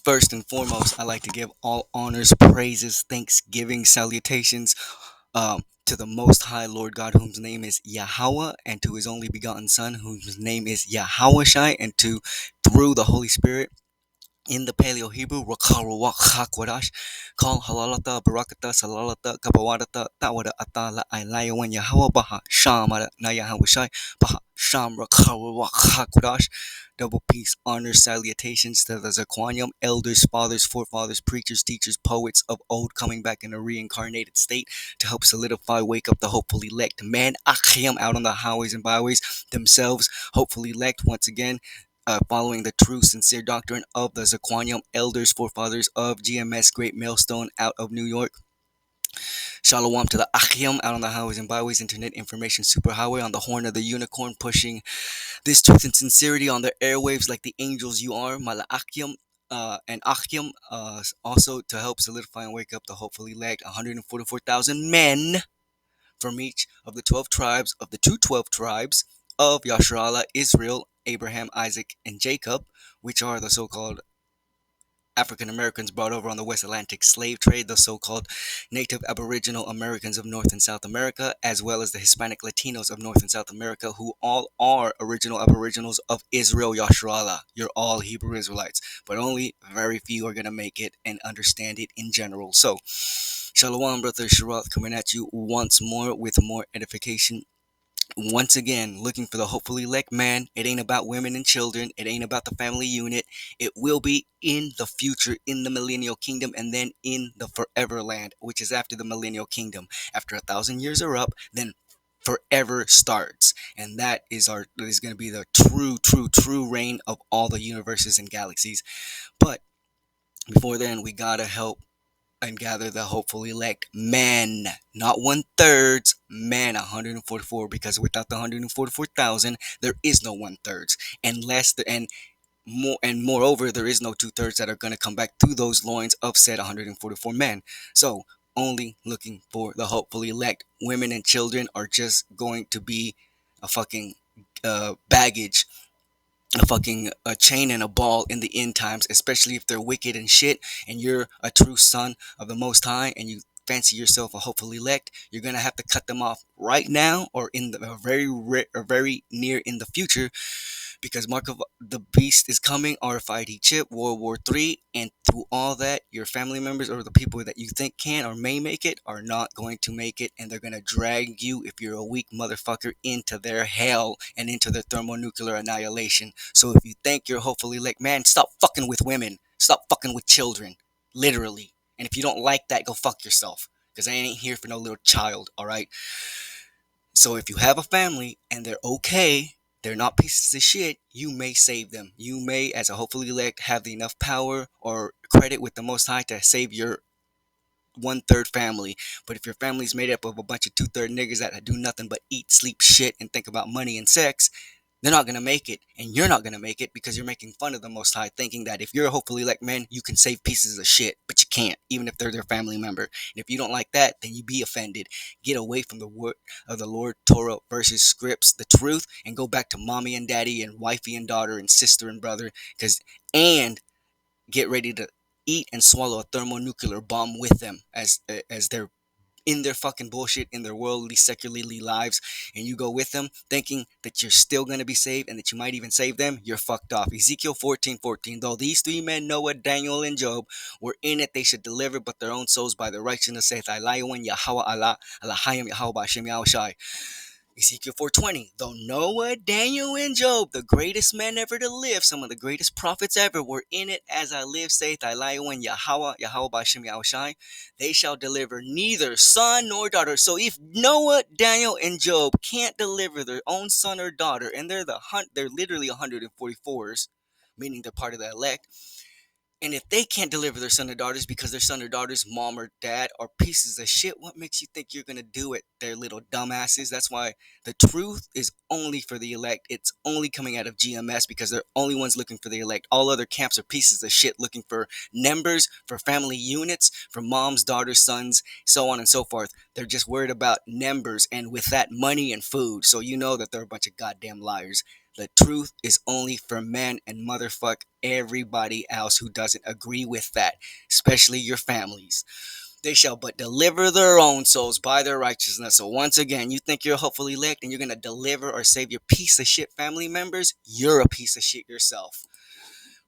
First and foremost, I like to give all honors, praises, thanksgiving, salutations to the Most High Lord God, whose name is YaHaWaH, and to His only begotten Son, whose name is YaHaWaSHI, and to through the Holy Spirit. In the Paleo Hebrew, Rakarawak Hakwadash, call Halalata, Barakata, Salalata, Kabawadata, Tawada Atala, AhLaHaYaM, BaHaSHaM, AhDaNaYa, BaHaSHaM, Rakarawak Hakwadash. Double peace, honor, salutations to the Zaquanium, elders, fathers, forefathers, preachers, teachers, poets of old coming back in a reincarnated state to help solidify, wake up the hopeful elect man, AhLaHaYaM, out on the highways and byways themselves, hopefully elect once again, following the true, sincere doctrine of the Zaquanium elders, forefathers of GMS Great Millstone out of New York. Shalom to the AhLaHaYaM out on the highways and byways, internet information superhighway on the horn of the unicorn, pushing this truth and sincerity on the airwaves like the angels you are, Mala'akyam. And AhLaHaYaM, also to help solidify and wake up the hopefully elect 144,000 men from each of the 12 tribes of the 212 tribes of Yasharallah, Israel, Abraham, Isaac, and Jacob, which are the so-called African Americans brought over on the West Atlantic slave trade, the so-called Native Aboriginal Americans of North and South America, as well as the Hispanic Latinos of North and South America, who all are original Aboriginals of Israel, Yasharallah. You're all Hebrew Israelites, but only very few are going to make it and understand it in general. So, Shalom, Brother Sharath, coming at you once more with more edification. Once again, looking for the hopefully elect man. It ain't about women and children. It ain't about the family unit. It will be in the future, in the millennial kingdom, and then in the forever land, which is after the millennial kingdom. After 1,000 years are up, then forever starts, and that is going to be the true reign of all the universes and galaxies. But before then, we gotta help and gather the hopeful elect men, not 1/3, men, 144, because without the 144,000 there is no 1/3, and moreover there is no 2/3 that are going to come back through those loins of said 144 men. So only looking for the hopeful elect. Women and children are just going to be a fucking baggage, a chain and a ball in the end times, especially if they're wicked and shit, and you're a true son of the Most High, and you fancy yourself a hopeful elect. You're gonna have to cut them off right now, or in the very near in the future, because Mark of the Beast is coming, RFID chip, World War III, and through all that, your family members or the people that you think can or may make it are not going to make it, and they're going to drag you, if you're a weak motherfucker, into their hell and into their thermonuclear annihilation. So if you think you're hopefully like, man, stop fucking with women, stop fucking with children, literally. And if you don't like that, go fuck yourself, because I ain't here for no little child, alright? So if you have a family and they're okay, they're not pieces of shit, you may save them. You may, as a hopefully elect, have enough power or credit with the Most High to save your 1/3 family. But if your family's made up of a bunch of 2/3 niggas that do nothing but eat, sleep, shit, and think about money and sex, they're not gonna make it, and you're not gonna make it, because you're making fun of the Most High, thinking that if you're a hopefully elect man, you can save pieces of shit, but you can't, even if they're their family member. And if you don't like that, then you be offended. Get away from the word of the Lord, Torah versus scripts, the truth, and go back to mommy and daddy and wifey and daughter and sister and brother, and get ready to eat and swallow a thermonuclear bomb with them as they're in their fucking bullshit, in their worldly, secularly lives, and you go with them thinking that you're still going to be saved and that you might even save them, you're fucked off. Ezekiel 14:14. Though these three men, Noah, Daniel, and Job, were in it, they should deliver but their own souls by the righteousness, saith AhLaHaYaM, YaHaWaH, AhLaHaYaM, BaHaSHaM, YaHaWaSHI. Ezekiel 4:20. Though Noah, Daniel, and Job, the greatest men ever to live, some of the greatest prophets ever, were in it, as I live, saith AhLaHaYaM, YaHaWaH, BaHaSHaM, YaHaWaSHI, they shall deliver neither son nor daughter. So if Noah, Daniel, and Job can't deliver their own son or daughter, and they're literally 144ers, meaning they're part of the elect, and if they can't deliver their son or daughters because their son or daughter's mom or dad are pieces of shit, what makes you think you're going to do it? They're little dumbasses. That's why the truth is only for the elect. It's only coming out of GMS, because they're only ones looking for the elect. All other camps are pieces of shit looking for numbers, for family units, for moms, daughters, sons, so on and so forth. They're just worried about numbers, and with that, money and food. So you know that they're a bunch of goddamn liars. The truth is only for men and motherfuck everybody else who doesn't agree with that, especially your families. They shall but deliver their own souls by their righteousness. So once again, you think you're hopefully elect and you're gonna deliver or save your piece of shit family members? You're a piece of shit yourself.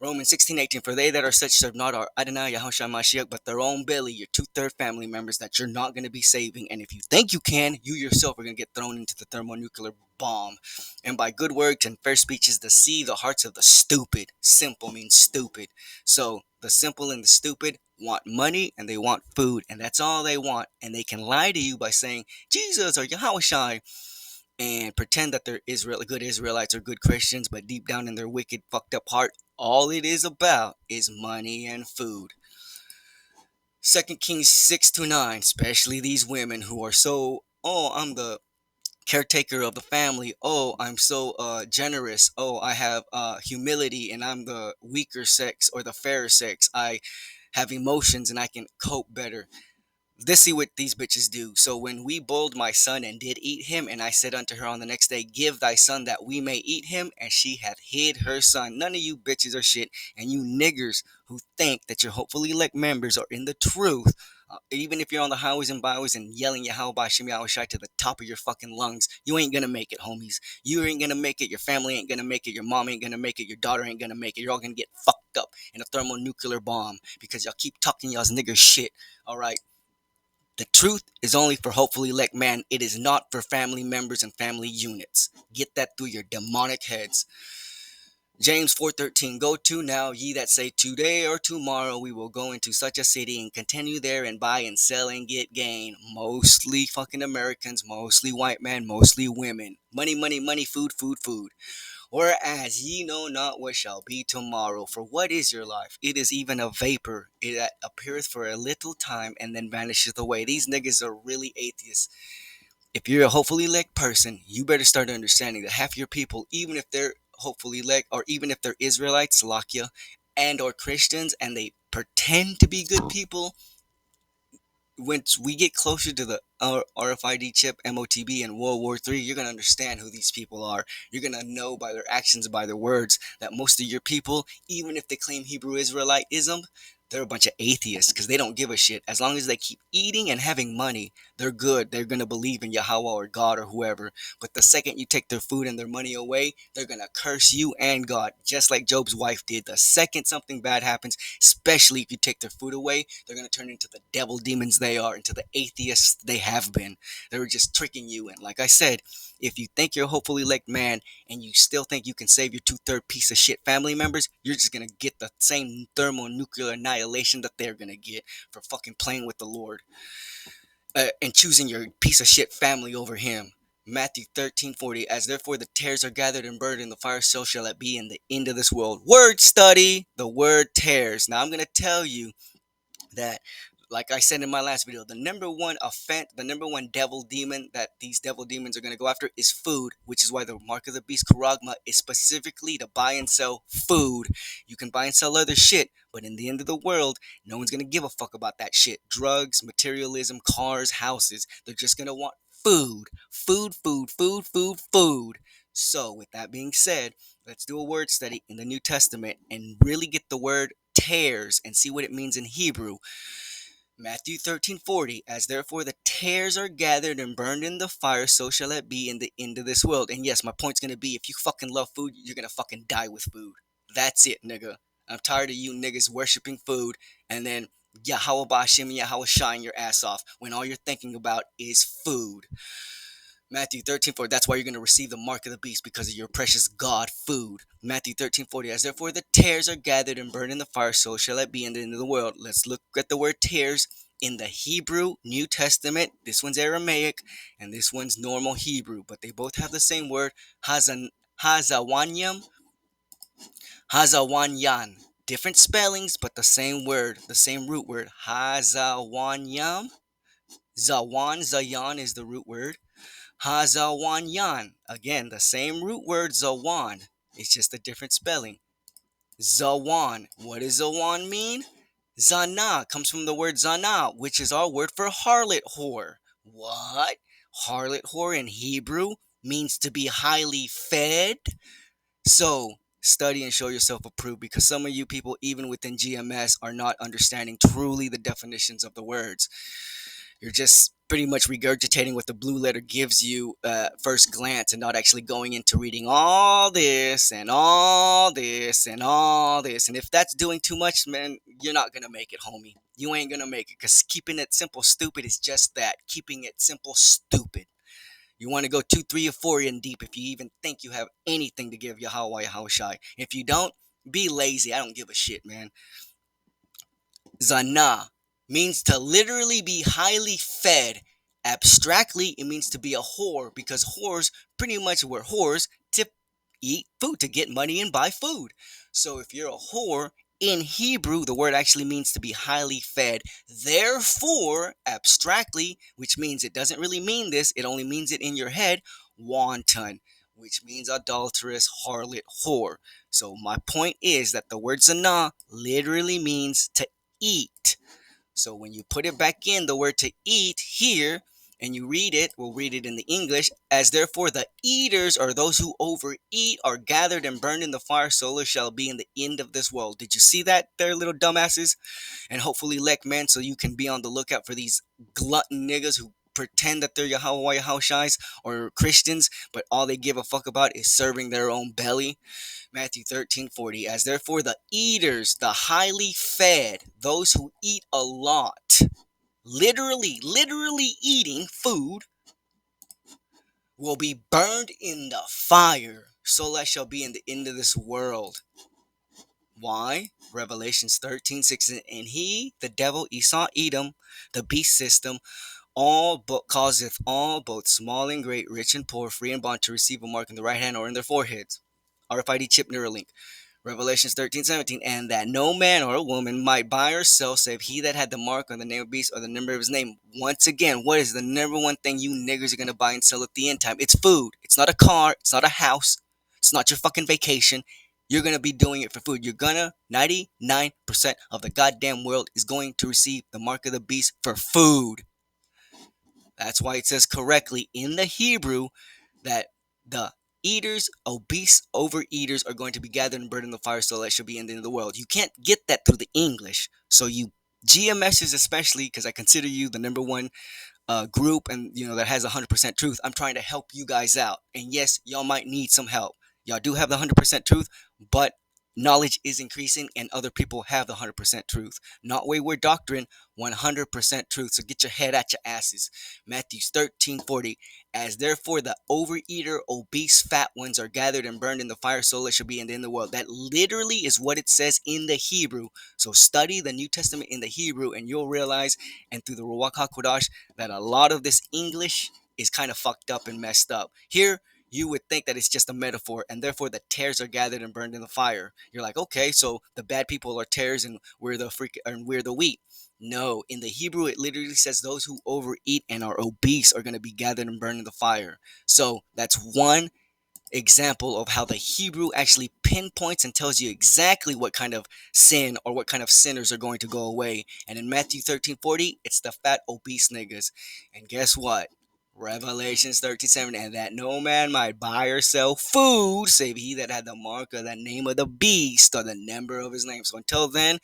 Romans 16:18, for they that are such serve not our AhDaNaYa, YaHaWaSHI, but their own belly, your two-third family members that you're not going to be saving. And if you think you can, you yourself are going to get thrown into the thermonuclear bomb. And by good works and fair speeches deceive the hearts of the stupid. Simple means stupid. So the simple and the stupid want money and they want food, and that's all they want. And they can lie to you by saying Jesus or YaHaWaSHi and pretend that they're good Israelites or good Christians, but deep down in their wicked, fucked up heart, all it is about is money and food. 2 Kings 6-9, especially these women who are so, oh, I'm the caretaker of the family. Oh, I'm so generous. Oh, I have humility and I'm the weaker sex or the fairer sex. I have emotions and I can cope better. This see what these bitches do. So when we boiled my son and did eat him, and I said unto her on the next day, give thy son that we may eat him, and she hath hid her son. None of you bitches are shit, and you niggers who think that your hopefully elect members are in the truth, even if you're on the highways and byways and yelling YaHaWaSHI to the top of your fucking lungs, you ain't gonna make it, homies. You ain't gonna make it, your family ain't gonna make it, your mom ain't gonna make it, your daughter ain't gonna make it. You're all gonna get fucked up in a thermonuclear bomb because y'all keep talking y'all's nigger shit, alright? The truth is only for hopefully elect man. It is not for family members and family units. Get that through your demonic heads. James 4:13, go to now, ye that say today or tomorrow we will go into such a city and continue there and buy and sell and get gain. Mostly fucking Americans, mostly white men, mostly women. Money, money, money, food, food, food. Whereas ye know not what shall be tomorrow. For what is your life? It is even a vapor. It appeareth for a little time and then vanisheth away. These niggas are really atheists. If you're a hopefully elect person, you better start understanding that half your people, even if they're hopefully elect, or even if they're Israelites, Salakia, and or Christians, and they pretend to be good people, once we get closer to the RFID chip, MOTB, and World War III, you're going to understand who these people are. You're going to know by their actions, by their words, that most of your people, even if they claim Hebrew Israelitism, they're a bunch of atheists because they don't give a shit. As long as they keep eating and having money, they're good. They're going to believe in YaHaWaH or God or whoever. But the second you take their food and their money away, they're going to curse you and God, just like Job's wife did. The second something bad happens, especially if you take their food away, they're going to turn into the devil demons they are, into the atheists they have been. They were just tricking you. And like I said, if you think you're a hopefully elect man and you still think you can save your two-third piece of shit family members, you're just going to get the same thermonuclear annihilation that they're going to get for fucking playing with the Lord and choosing your piece of shit family over him. Matthew 13:40, as therefore the tares are gathered and burned in the fire, so shall it be in the end of this world. Word study, the word tares. Now I'm going to tell you that, like I said in my last video, the number one offense, the number one devil demon that these devil demons are going to go after is food, which is why the mark of the beast, Karagma, is specifically to buy and sell food. You can buy and sell other shit, but in the end of the world, no one's going to give a fuck about that shit. Drugs, materialism, cars, houses, they're just going to want food. Food, food, food, food, food. So, with that being said, let's do a word study in the New Testament and really get the word tares and see what it means in Hebrew. Matthew 13:40, as therefore the tares are gathered and burned in the fire, so shall it be in the end of this world. And yes, my point's gonna be, if you fucking love food, you're gonna fucking die with food. That's it, nigga. I'm tired of you niggas worshiping food and then YaHaWaSHI, YaHaWaSHI your ass off when all you're thinking about is food. Matthew 13:40, that's why you're going to receive the mark of the beast, because of your precious God food. Matthew 13:40, as therefore the tares are gathered and burned in the fire, so shall it be in the end of the world. Let's look at the word tares in the Hebrew New Testament. This one's Aramaic and this one's normal Hebrew, but they both have the same word, HaZawanyam, HaZawanyan. Different spellings, but the same word, the same root word, HaZawanyam. Zawan, Zayan is the root word. HaZawanyan. Again, the same root word, Zawan. It's just a different spelling. Zawan. What does Zawan mean? Zana comes from the word Zana, which is our word for harlot whore. What? Harlot whore in Hebrew means to be highly fed? So study and show yourself approved, because some of you people, even within GMS, are not understanding truly the definitions of the words. You're just pretty much regurgitating what the blue letter gives you first glance, and not actually going into reading all this and all this and all this. And if that's doing too much, man, you're not gonna make it, homie. You ain't gonna make it, because keeping it simple stupid is just that, keeping it simple stupid. You want to go 2, 3, or 4 in deep if you even think you have anything to give YaHaWaH, YaHaWaSHi. If you don't, be lazy. I don't give a shit, man. Zana means to literally be highly fed. Abstractly, it means to be a whore, because whores pretty much were whores to eat food, to get money and buy food. So if you're a whore, in Hebrew, the word actually means to be highly fed. Therefore, abstractly, which means it doesn't really mean this, it only means it in your head, wanton, which means adulterous, harlot, whore. So my point is that the word zana literally means to eat. So when you put it back in, the word to eat here, and you read it, we'll read it in the English, as therefore the eaters, or those who overeat, are gathered and burned in the fire, so shall be in the end of this world. Did you see that there, little dumbasses? And hopefully elect men, so you can be on the lookout for these glutton niggas who pretend that they're YaHaWaH, YaHaWaShis, or Christians, but all they give a fuck about is serving their own belly. Matthew 13:40, as therefore the eaters, the highly fed, those who eat a lot, literally eating food, will be burned in the fire. So that shall be in the end of this world. Why? Revelations 13:6, and he, the devil, Esau, Edom, the beast system, all but causeth all, both small and great, rich and poor, free and bond, to receive a mark in the right hand or in their foreheads. RFID chip Neuralink. Revelations 13:17, and that no man or woman might buy or sell, save he that had the mark or the name of the beast or the number of his name. Once again, what is the number one thing you niggers are going to buy and sell at the end time? It's food. It's not a car. It's not a house. It's not your fucking vacation. You're going to be doing it for food. You're going to, 99% of the goddamn world is going to receive the mark of the beast for food. That's why it says correctly in the Hebrew that the eaters, obese overeaters, are going to be gathered and burned in the fire, so that shall be in the end of the world. You can't get that through the English. So you GMSs, especially, because I consider you the number one group, and that has 100% truth. I'm trying to help you guys out, and yes, y'all might need some help. Y'all do have the 100% truth, but knowledge is increasing, and other people have the 100% truth. Not wayward doctrine, 100% truth. So get your head at your asses. Matthew 13:40, as therefore the overeater, obese, fat ones are gathered and burned in the fire, so it shall be in the end of the world. That literally is what it says in the Hebrew. So study the New Testament in the Hebrew, and you'll realize, and through the Ruach HaKodesh, that a lot of this English is kind of fucked up and messed up. Here, you would think that it's just a metaphor, and therefore the tares are gathered and burned in the fire. You're like, okay, so the bad people are tares, and we're the wheat. No, in the Hebrew, it literally says those who overeat and are obese are going to be gathered and burned in the fire. So that's one example of how the Hebrew actually pinpoints and tells you exactly what kind of sin or what kind of sinners are going to go away. And in Matthew 13:40, it's the fat, obese niggas. And guess what? Revelations 13:7, and that no man might buy or sell food, save he that had the mark of the name of the beast or the number of his name. So until then,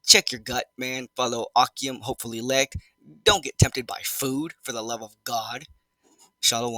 check your gut, man. Follow AhDaNaYa, hopefully elect. Don't get tempted by food, for the love of God. Shalom.